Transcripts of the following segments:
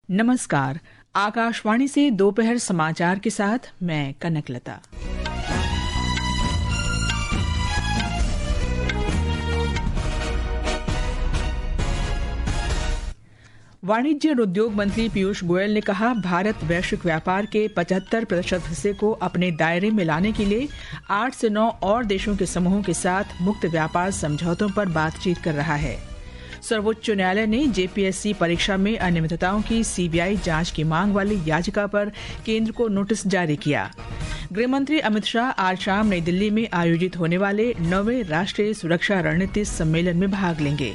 नमस्कार। आकाशवाणी से दोपहर समाचार के साथ मैं कनकलता। वाणिज्य और उद्योग मंत्री पीयूष गोयल ने कहा, भारत वैश्विक व्यापार के 75% हिस्से को अपने दायरे में लाने के लिए 8 से 9 और देशों के समूहों के साथ मुक्त व्यापार समझौतों पर बातचीत कर रहा है। सर्वोच्च न्यायालय ने जेपीएससी परीक्षा में अनियमितताओं की सीबीआई जांच की मांग वाली याचिका पर केंद्र को नोटिस जारी किया। गृह मंत्री अमित शाह आज शाम नई दिल्ली में आयोजित होने वाले 9वें राष्ट्रीय सुरक्षा रणनीति सम्मेलन में भाग लेंगे।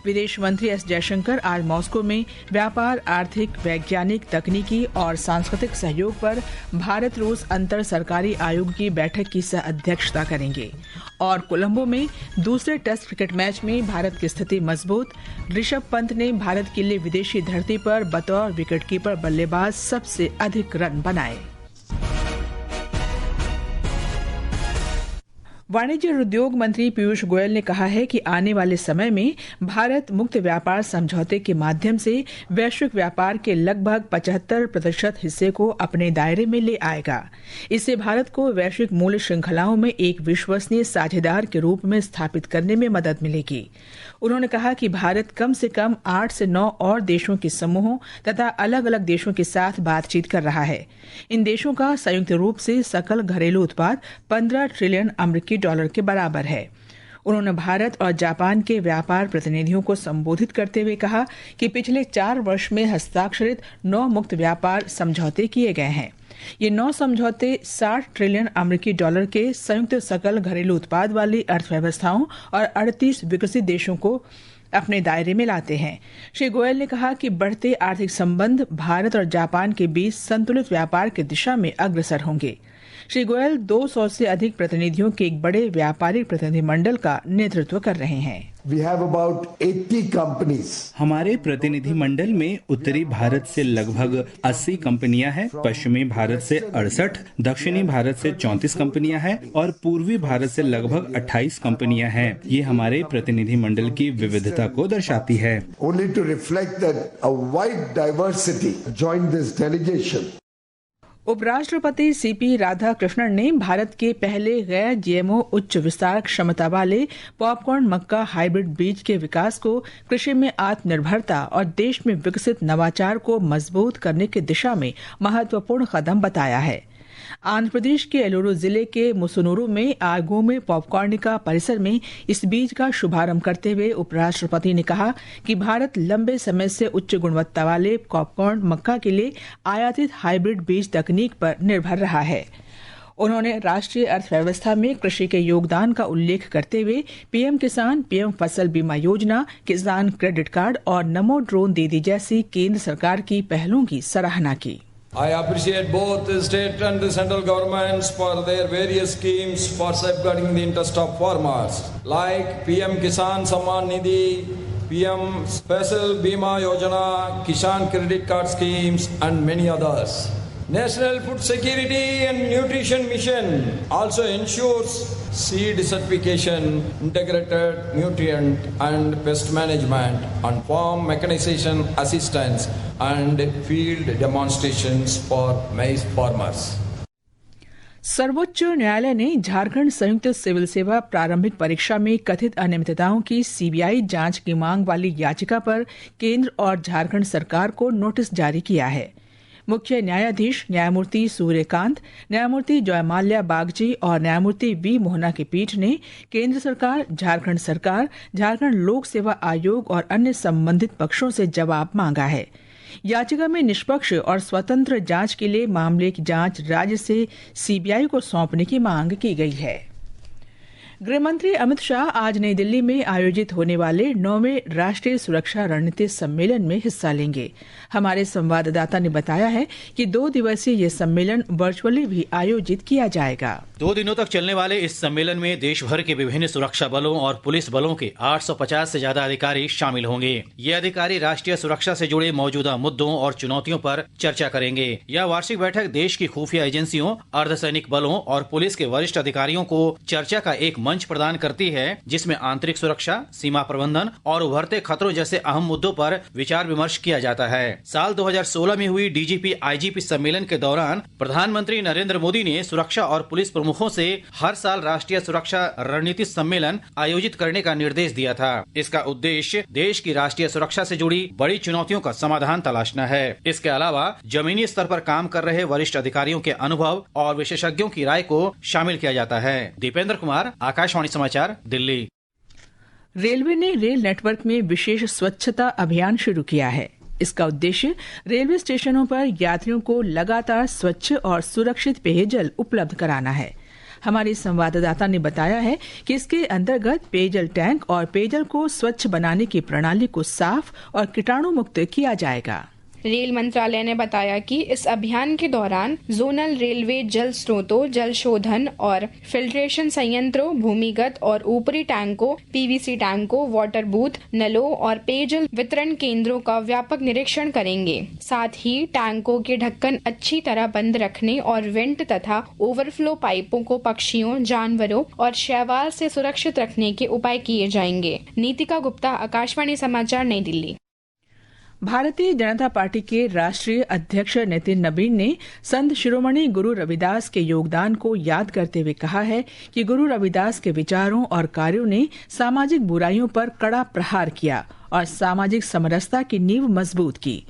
विदेश मंत्री एस जयशंकर आज मॉस्को में व्यापार, आर्थिक, वैज्ञानिक, तकनीकी और सांस्कृतिक सहयोग पर भारत रूस अंतर सरकारी आयोग की बैठक की सह अध्यक्षता करेंगे। और कोलंबो में दूसरे टेस्ट क्रिकेट मैच में भारत की स्थिति मजबूत। ऋषभ पंत ने भारत के लिए विदेशी धरती पर बतौर विकेटकीपर बल्लेबाज सबसे अधिक रन बनाए। वाणिज्य और उद्योग मंत्री पीयूष गोयल ने कहा है कि आने वाले समय में भारत मुक्त व्यापार समझौते के माध्यम से वैश्विक व्यापार के लगभग 75% हिस्से को अपने दायरे में ले आएगा। इससे भारत को वैश्विक मूल्य श्रृंखलाओं में एक विश्वसनीय साझेदार के रूप में स्थापित करने में मदद मिलेगी। उन्होंने कहा कि भारत कम से कम 8 से 9 और देशों के समूहों तथा अलग अलग देशों के साथ बातचीत कर रहा है। इन देशों का संयुक्त रूप से सकल घरेलू उत्पाद 15 ट्रिलियन अमेरिकी डॉलर के बराबर है। उन्होंने भारत और जापान के व्यापार प्रतिनिधियों को संबोधित करते हुए कहा कि पिछले 4 वर्ष में हस्ताक्षरित 9 मुक्त व्यापार समझौते किए गए हैं। ये 9 समझौते 60 ट्रिलियन अमेरिकी डॉलर के संयुक्त सकल घरेलू उत्पाद वाली अर्थव्यवस्थाओं और 38 विकसित देशों को अपने दायरे में लाते हैं। श्री गोयल ने कहा कि बढ़ते आर्थिक संबंध भारत और जापान के बीच संतुलित व्यापार की दिशा में अग्रसर होंगे। श्री गोयल 200 से अधिक प्रतिनिधियों के एक बड़े व्यापारिक प्रतिनिधिमंडल का नेतृत्व कर रहे हैं। We have about 80 companies. हमारे प्रतिनिधि मंडल में उत्तरी भारत से लगभग 80 कंपनियां हैं, पश्चिमी भारत से 68, दक्षिणी भारत से 34 कंपनियां हैं और पूर्वी भारत से लगभग 28 कंपनियां हैं। ये हमारे प्रतिनिधि मंडल की विविधता को दर्शाती है। Only to reflect that a wide diversity joined this delegation. उपराष्ट्रपति सीपी राधाकृष्णन ने भारत के पहले गैर जीएमओ उच्च विस्तार क्षमता वाले पॉपकॉर्न मक्का हाइब्रिड बीज के विकास को कृषि में आत्मनिर्भरता और देश में विकसित नवाचार को मजबूत करने की दिशा में महत्वपूर्ण कदम बताया है। आंध्र प्रदेश के एलुरु जिले के मुसुनुरु में आगो में पॉपकॉर्निका परिसर में इस बीज का शुभारंभ करते हुए उपराष्ट्रपति ने कहा कि भारत लंबे समय से उच्च गुणवत्ता वाले पॉपकॉर्न मक्का के लिए आयातित हाइब्रिड बीज तकनीक पर निर्भर रहा है। उन्होंने राष्ट्रीय अर्थव्यवस्था में कृषि के योगदान का उल्लेख करते हुए पीएम किसान, पीएम फसल बीमा योजना, किसान क्रेडिट कार्ड और नमो ड्रोन दीदी जैसी केंद्र सरकार की पहलों की सराहना की। I appreciate both the state and the central governments for their various schemes for safeguarding the interest of farmers, like PM Kisan Samman Nidhi, PM Fasal Bima Yojana, Kisan Credit Card schemes, and many others. National Food Security and Nutrition Mission also ensures seed certification, integrated nutrient and pest management, and farm mechanization assistance and field demonstrations for maize farmers. सर्वोच्च न्यायालय ने झारखंड संयुक्त civil सेवा प्रारंभिक परीक्षा में कथित अनियमितताओं की सीबीआई जांच की मांग वाली याचिका पर केंद्र और झारखंड सरकार को नोटिस जारी किया है। मुख्य न्यायाधीश न्यायमूर्ति सूर्यकांत, न्यायमूर्ति जयमाल्या बागची और न्यायमूर्ति वी मोहना की पीठ ने केंद्र सरकार, झारखंड लोक सेवा आयोग और अन्य संबंधित पक्षों से जवाब मांगा है। याचिका में निष्पक्ष और स्वतंत्र जांच के लिए मामले की जांच राज्य से सीबीआई को सौंपने की मांग की गई है। गृहमंत्री अमित शाह आज नई दिल्ली में आयोजित होने वाले 9वें राष्ट्रीय सुरक्षा रणनीति सम्मेलन में हिस्सा लेंगे। हमारे संवाददाता ने बताया है कि 2 दिवसीय ये सम्मेलन वर्चुअली भी आयोजित किया जाएगा। 2 दिनों तक चलने वाले इस सम्मेलन में देश भर के विभिन्न सुरक्षा बलों और पुलिस बलों के 850 से ज्यादा अधिकारी शामिल होंगे। ये अधिकारी राष्ट्रीय सुरक्षा से जुड़े मौजूदा मुद्दों और चुनौतियों पर चर्चा करेंगे। यह वार्षिक बैठक देश की खुफिया एजेंसियों, अर्धसैनिक बलों और पुलिस के वरिष्ठ अधिकारियों को चर्चा का एक मंच प्रदान करती है जिसमें आंतरिक सुरक्षा, सीमा प्रबंधन और उभरते खतरों जैसे अहम मुद्दों पर विचार विमर्श किया जाता है। साल 2016 में हुई डीजीपी आईजीपी सम्मेलन के दौरान प्रधानमंत्री नरेंद्र मोदी ने सुरक्षा और पुलिस प्रमुखों से हर साल राष्ट्रीय सुरक्षा रणनीति सम्मेलन आयोजित करने का निर्देश दिया था। इसका उद्देश्य देश की राष्ट्रीय सुरक्षा से जुड़ी बड़ी चुनौतियों का समाधान तलाशना है। इसके अलावा जमीनी स्तर पर काम कर रहे वरिष्ठ अधिकारियों के अनुभव और विशेषज्ञों की राय को शामिल किया जाता है। दीपेंद्र कुमार, आकाशवाणी समाचार, दिल्ली। रेलवे ने रेल नेटवर्क में विशेष स्वच्छता अभियान शुरू किया है। इसका उद्देश्य रेलवे स्टेशनों पर यात्रियों को लगातार स्वच्छ और सुरक्षित पेयजल उपलब्ध कराना है। हमारे संवाददाता ने बताया है कि इसके अंतर्गत पेयजल टैंक और पेयजल को स्वच्छ बनाने की प्रणाली को साफ और कीटाणु मुक्त किया जाएगा। रेल मंत्रालय ने बताया कि इस अभियान के दौरान जोनल रेलवे जल स्रोतों, जल शोधन और फिल्ट्रेशन संयंत्रों, भूमिगत और ऊपरी टैंकों, पीवीसी टैंकों, वाटर बूथ, नलों और पेयजल वितरण केंद्रों का व्यापक निरीक्षण करेंगे। साथ ही टैंकों के ढक्कन अच्छी तरह बंद रखने और वेंट तथा ओवरफ्लो पाइपों को पक्षियों, जानवरों और शैवाल से सुरक्षित रखने के उपाय किए जाएंगे। नीतिका गुप्ता, आकाशवाणी समाचार, नई दिल्ली। भारतीय जनता पार्टी के राष्ट्रीय अध्यक्ष नितिन नबीन ने संत शिरोमणि गुरु रविदास के योगदान को याद करते हुए कहा है कि गुरु रविदास के विचारों और कार्यों ने सामाजिक बुराइयों पर कड़ा प्रहार किया और सामाजिक समरसता की नींव मजबूत की।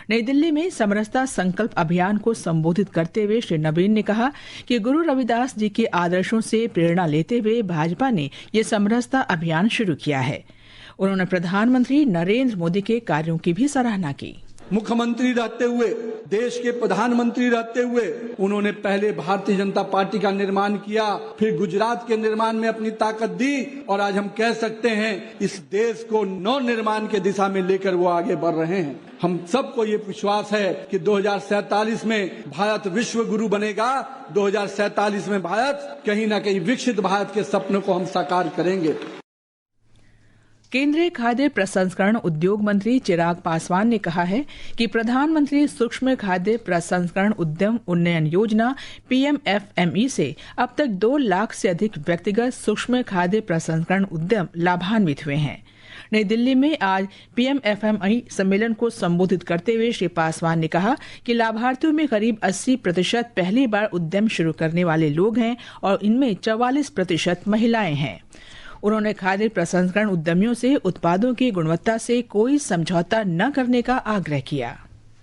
नई दिल्ली में समरसता संकल्प अभियान को संबोधित करते हुए श्री नबीन ने कहा कि गुरु रविदास जी के आदर्शों से प्रेरणा लेते हुए भाजपा ने ये समरसता अभियान शुरू किया है। उन्होंने प्रधानमंत्री नरेंद्र मोदी के कार्यों की भी सराहना की। मुख्यमंत्री रहते हुए, देश के प्रधानमंत्री रहते हुए उन्होंने पहले भारतीय जनता पार्टी का निर्माण किया, फिर गुजरात के निर्माण में अपनी ताकत दी और आज हम कह सकते हैं इस देश को नव निर्माण के दिशा में लेकर वो आगे बढ़ रहे हैं। हम सबको ये विश्वास है कि 2047 में भारत विश्व गुरु बनेगा। 2047 में भारत कहीं न कहीं विकसित भारत के सपनों को हम साकार करेंगे। केंद्रीय खाद्य प्रसंस्करण उद्योग मंत्री चिराग पासवान ने कहा है कि प्रधानमंत्री सूक्ष्म खाद्य प्रसंस्करण उद्यम उन्नयन योजना PMFME से अब तक 2 लाख से अधिक व्यक्तिगत सूक्ष्म खाद्य प्रसंस्करण उद्यम लाभान्वित हुए हैं। नई दिल्ली में आज PMFME सम्मेलन को संबोधित करते हुए श्री पासवान ने कहा कि लाभार्थियों में करीब 80% पहली बार उद्यम शुरू करने वाले लोग हैं और इनमें 44% महिलाएं हैं। उन्होंने खाद्य प्रसंस्करण उद्यमियों से उत्पादों की गुणवत्ता से कोई समझौता न करने का आग्रह किया।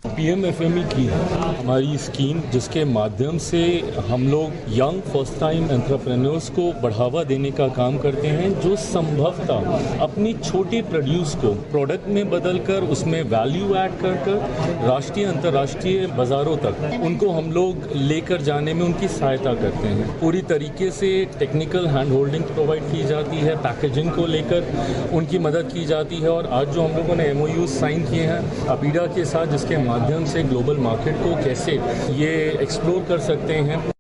PMFME की हमारी स्कीम जिसके माध्यम से हम लोग यंग फर्स्ट टाइम एंटरप्रेन्योर्स को बढ़ावा देने का काम करते हैं, जो संभवतः अपनी छोटे प्रोड्यूस को प्रोडक्ट में बदलकर उसमें वैल्यू ऐड कर राष्ट्रीय अंतर्राष्ट्रीय बाजारों तक उनको हम लोग लेकर जाने में उनकी सहायता करते हैं। पूरी तरीके से टेक्निकल हैंड होल्डिंग प्रोवाइड की जाती है, पैकेजिंग को लेकर उनकी मदद की जाती है और आज जो हम लोगों ने MOU साइन किए हैं अपीडा के साथ, जिसके माध्यम से ग्लोबल मार्केट को कैसे ये एक्सप्लोर कर सकते हैं।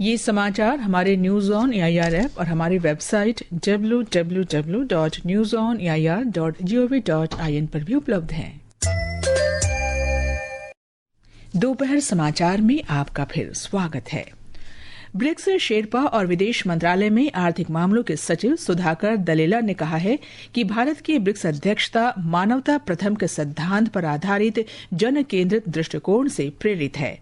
ये समाचार हमारे न्यूज ऑन AIR ऐप और हमारी वेबसाइट www.newsonair.gov.in पर भी उपलब्ध हैं। दोपहर समाचार में आपका फिर स्वागत है। ब्रिक्स शेरपा और विदेश मंत्रालय में आर्थिक मामलों के सचिव सुधाकर दलेला ने कहा है कि भारत की ब्रिक्स अध्यक्षता मानवता प्रथम के सिद्धांत पर आधारित जन केंद्रित दृष्टिकोण से प्रेरित है।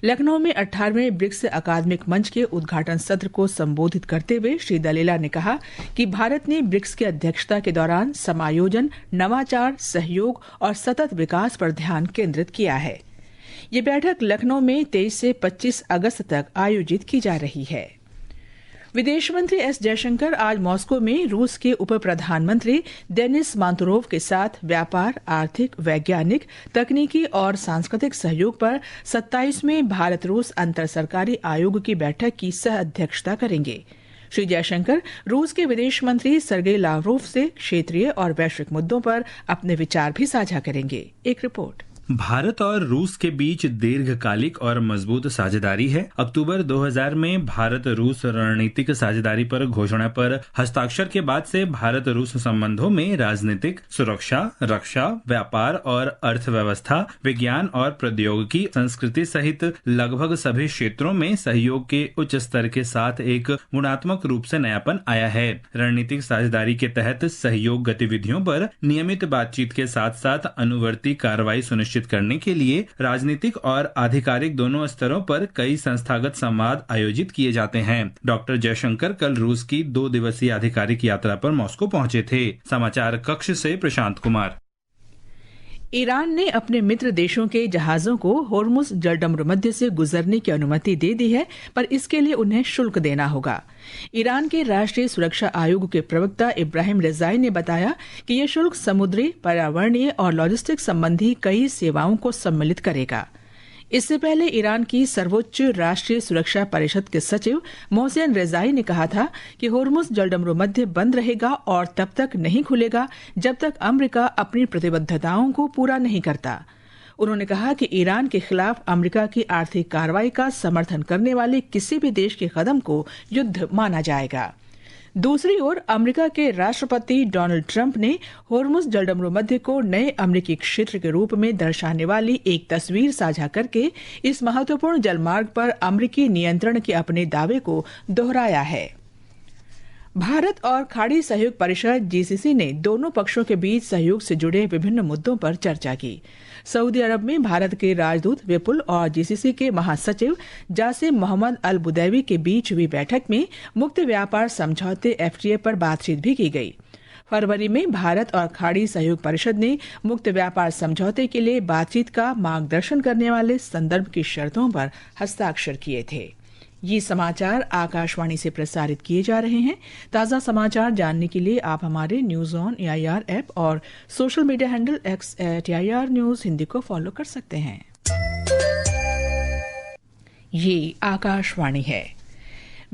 लखनऊ में 18वें ब्रिक्स अकादमिक मंच के उद्घाटन सत्र को संबोधित करते हुए श्री दलेला ने कहा कि भारत ने ब्रिक्स की अध्यक्षता के दौरान समायोजन, नवाचार, सहयोग और सतत विकास पर ध्यान केंद्रित किया है। ये बैठक लखनऊ में 23 से 25 अगस्त तक आयोजित की जा रही है। विदेश मंत्री S जयशंकर आज मॉस्को में रूस के उप प्रधानमंत्री देनिस मांतुरोव के साथ व्यापार, आर्थिक, वैज्ञानिक, तकनीकी और सांस्कृतिक सहयोग पर 27वें भारत रूस अंतर सरकारी आयोग की बैठक की सह अध्यक्षता करेंगे। श्री जयशंकर रूस के विदेश मंत्री सर्गेई लावरोव से क्षेत्रीय और वैश्विक मुद्दों पर अपने विचार भी साझा करेंगे। एक रिपोर्ट। भारत और रूस के बीच दीर्घकालिक और मजबूत साझेदारी है। अक्टूबर 2000 में भारत रूस रणनीतिक साझेदारी पर घोषणा पर हस्ताक्षर के बाद से भारत रूस संबंधों में राजनीतिक, सुरक्षा, रक्षा, व्यापार और अर्थव्यवस्था, विज्ञान और प्रौद्योगिकी, संस्कृति सहित लगभग सभी क्षेत्रों में सहयोग के उच्च स्तर के साथ एक गुणात्मक रूप से नयापन आया है। रणनीतिक साझेदारी के तहत सहयोग गतिविधियों पर नियमित बातचीत के साथ साथ अनुवर्ती कार्रवाई सुनिश्चित करने के लिए राजनीतिक और आधिकारिक दोनों स्तरों पर कई संस्थागत संवाद आयोजित किए जाते हैं। डॉक्टर जयशंकर कल रूस की 2 दिवसीय आधिकारिक यात्रा पर मॉस्को पहुंचे थे। समाचार कक्ष से प्रशांत कुमार। ईरान ने अपने मित्र देशों के जहाजों को होर्मुज जलडमरूमध्य से गुजरने की अनुमति दे दी है, पर इसके लिए उन्हें शुल्क देना होगा। ईरान के राष्ट्रीय सुरक्षा आयोग के प्रवक्ता इब्राहिम रेजाई ने बताया कि यह शुल्क समुद्री, पर्यावरणीय और लॉजिस्टिक संबंधी कई सेवाओं को सम्मिलित करेगा। इससे पहले ईरान की सर्वोच्च राष्ट्रीय सुरक्षा परिषद के सचिव मोहसेन रेजाई ने कहा था कि होर्मुज जलडमरूमध्य बंद रहेगा और तब तक नहीं खुलेगा जब तक अमेरिका अपनी प्रतिबद्धताओं को पूरा नहीं करता। उन्होंने कहा कि ईरान के खिलाफ अमेरिका की आर्थिक कार्रवाई का समर्थन करने वाले किसी भी देश के कदम को युद्ध माना जाएगा। दूसरी ओर अमेरिका के राष्ट्रपति डोनाल्ड ट्रंप ने होर्मुज जलडमरूमध्य को नए अमेरिकी क्षेत्र के रूप में दर्शाने वाली एक तस्वीर साझा करके इस महत्वपूर्ण जलमार्ग पर अमेरिकी नियंत्रण के अपने दावे को दोहराया है। भारत और खाड़ी सहयोग परिषद जीसीसी ने दोनों पक्षों के बीच सहयोग से जुड़े विभिन्न मुद्दों पर चर्चा की। सऊदी अरब में भारत के राजदूत विपुल और जीसीसी के महासचिव जासिम मोहम्मद अल बुदैवी के बीच हुई बैठक में मुक्त व्यापार समझौते एफटीए पर बातचीत भी की गई। फरवरी में भारत और खाड़ी सहयोग परिषद ने मुक्त व्यापार समझौते के लिए बातचीत का मार्गदर्शन करने वाले संदर्भ की शर्तों पर हस्ताक्षर किए थे। ये समाचार आकाशवाणी से प्रसारित किए जा रहे हैं। ताज़ा समाचार जानने के लिए आप हमारे न्यूज ऑन एआईआर ऐप और social media handle @AIR news Hindi को फॉलो कर सकते हैं। ये आकाशवाणी है।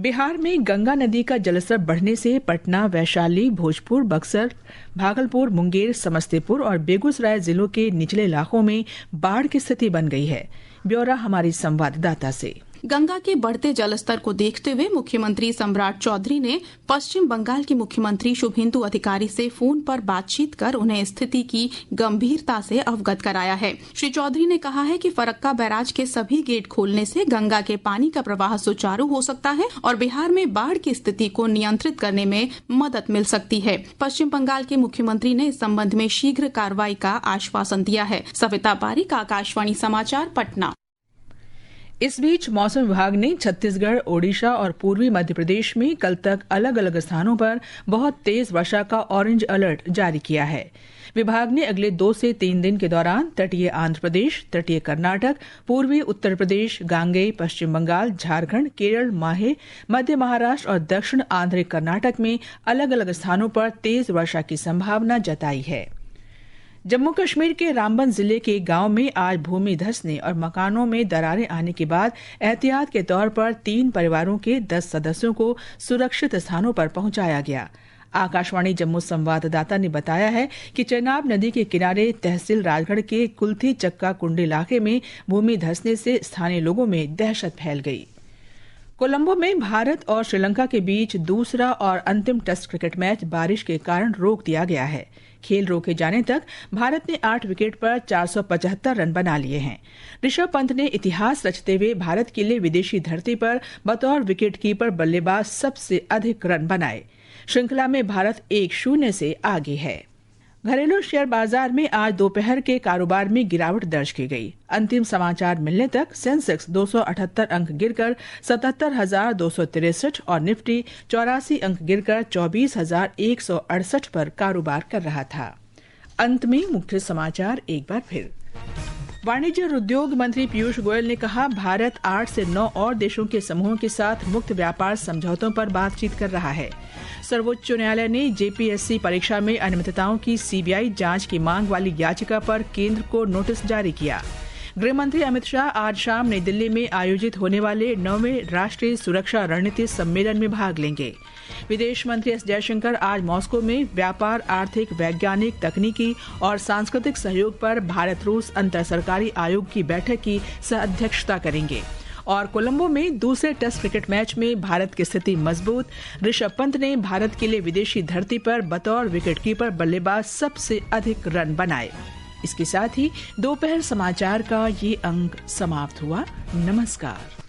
बिहार में गंगा नदी का जलस्तर बढ़ने से पटना, वैशाली, भोजपुर, बक्सर, भागलपुर, मुंगेर, समस्तीपुर और बेगूसराय जिलों के निचले इलाकों में बाढ़ की स्थिति बन गई है। ब्यौरा हमारी संवाददाता से। गंगा के बढ़ते जलस्तर को देखते हुए मुख्यमंत्री सम्राट चौधरी ने पश्चिम बंगाल के मुख्यमंत्री शुभेंदु अधिकारी से फोन पर बातचीत कर उन्हें स्थिति की गंभीरता से अवगत कराया है। श्री चौधरी ने कहा है कि फरक्का बैराज के सभी गेट खोलने से गंगा के पानी का प्रवाह सुचारू हो सकता है और बिहार में बाढ़ की स्थिति को नियंत्रित करने में मदद मिल सकती है। पश्चिम बंगाल के मुख्यमंत्री ने इस संबंध में शीघ्र कार्रवाई का आश्वासन दिया है। सविता पारीक, आकाशवाणी समाचार, पटना। इस बीच मौसम विभाग ने छत्तीसगढ़, ओडिशा और पूर्वी मध्य प्रदेश में कल तक अलग अलग स्थानों पर बहुत तेज वर्षा का ऑरेंज अलर्ट जारी किया है। विभाग ने अगले 2 से 3 दिन के दौरान तटीय आंध्र प्रदेश, तटीय कर्नाटक, पूर्वी उत्तर प्रदेश, गांगेय, पश्चिम बंगाल, झारखंड, केरल, माहे, मध्य महाराष्ट्र और दक्षिण आंध्र कर्नाटक में अलग अलग स्थानों पर तेज वर्षा की संभावना जताई है। जम्मू कश्मीर के रामबन जिले के गांव में आज भूमि धंसने और मकानों में दरारें आने के बाद एहतियात के तौर पर 3 परिवारों के 10 सदस्यों को सुरक्षित स्थानों पर पहुंचाया गया। आकाशवाणी जम्मू संवाददाता ने बताया है कि चेनाब नदी के किनारे तहसील राजगढ़ के कुल्थी चक्का कुंड इलाके में भूमि धंसने से स्थानीय लोगों में दहशत फैल गई। कोलंबो में भारत और श्रीलंका के बीच दूसरा और अंतिम टेस्ट क्रिकेट मैच बारिश के कारण रोक दिया गया है। खेल रोके जाने तक भारत ने 8 विकेट पर 475 रन बना लिए हैं। ऋषभ पंत ने इतिहास रचते हुए भारत के लिए विदेशी धरती पर बतौर विकेटकीपर बल्लेबाज सबसे अधिक रन बनाए। श्रृंखला में भारत 1-0 से आगे है। घरेलू शेयर बाजार में आज दोपहर के कारोबार में गिरावट दर्ज की गई। अंतिम समाचार मिलने तक सेंसेक्स 278 अंक गिरकर 77,263 और निफ्टी 84 अंक गिरकर 24,168 पर कारोबार कर रहा था। अंत में मुख्य समाचार एक बार फिर। वाणिज्य और उद्योग मंत्री पीयूष गोयल ने कहा, भारत 8 से 9 और देशों के समूहों के साथ मुक्त व्यापार समझौतों पर बातचीत कर रहा है। सर्वोच्च न्यायालय ने जेपीएससी परीक्षा में अनियमितताओं की सीबीआई जांच की मांग वाली याचिका पर केंद्र को नोटिस जारी किया। गृह मंत्री अमित शाह आज शाम नई दिल्ली में आयोजित होने वाले 9वें राष्ट्रीय सुरक्षा रणनीति सम्मेलन में भाग लेंगे। विदेश मंत्री एस जयशंकर आज मॉस्को में व्यापार, आर्थिक, वैज्ञानिक, तकनीकी और सांस्कृतिक सहयोग पर भारत रूस अंतर सरकारी आयोग की बैठक की सह-अध्यक्षता करेंगे। और कोलंबो में दूसरे टेस्ट क्रिकेट मैच में भारत की स्थिति मजबूत। ऋषभ पंत ने भारत के लिए विदेशी धरती पर बतौर विकेटकीपर बल्लेबाज सबसे अधिक रन बनाए। इसके साथ ही दोपहर समाचार का ये अंक समाप्त हुआ। नमस्कार।